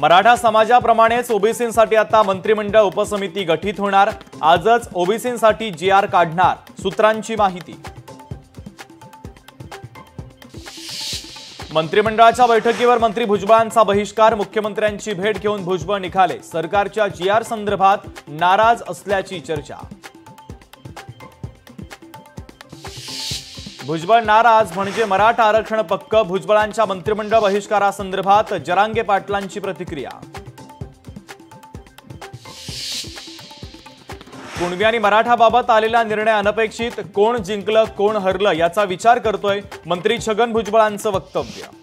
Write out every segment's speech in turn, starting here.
मराठा समाजाप्रमाणेच ओबीसींसाठी आता मंत्रिमंडळ उपसमिती गठीत होणार। आजच ओबीसींसाठी जीआर काढणार, सूत्रांची माहिती। मंत्रिमंडळाच्या बैठकीवर मंत्री भुजबळांचा बहिष्कार। मुख्यमंत्र्यांची भेट घेऊन भुजबळ निघाले। सरकारच्या जीआर संदर्भात नाराज असल्याची चर्चा। भुजबळ नाराज म्हणजे मराठा आरक्षण पक्क। भुजबळांच्या मंत्रिमंडळ बहिष्कारासंदर्भात जरांगे पाटलांची प्रतिक्रिया। कुणबी आणि मराठाबाबत आलेला निर्णय अनपेक्षित। कोण जिंकलं कोण हरलं याचा विचार करतोय, मंत्री छगन भुजबळांचं वक्तव्य।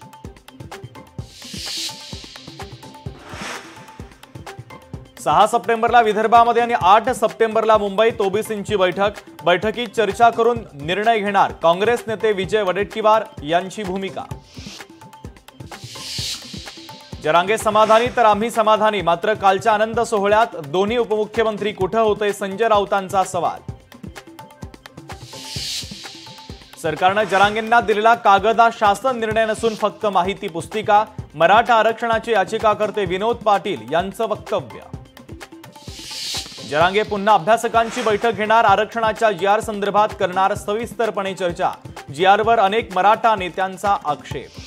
सहा सप्टेंबरला विदर्भामध्ये आणि 8 सप्टेंबरला मुंबईत ओबीसींची बैठक। बैठकीत चर्चा करून निर्णय घेणार, काँग्रेस नेते विजय वडेट्टीवार यांची भूमिका। जरांगे समाधानी तर आम्ही समाधानी। मात्र कालच्या आनंद सोहळ्यात दोन्ही उपमुख्यमंत्री कुठे होते, संजय राऊतांचा सवाल। सरकारने जरांगेंना दिलेला कागद हा शासन निर्णय नसून फक्त माहिती पुस्तिका। मराठा आरक्षणाचे याचिकाकर्ते विनोद पाटील यांचं वक्तव्य। जरांगे पुन्हा अभ्यासकांची बैठक घेणार। आरक्षणाच्या जीआर संदर्भात करणार सविस्तरपणे चर्चा। जीआरवर अनेक मराठा नेत्यांचा आक्षेप।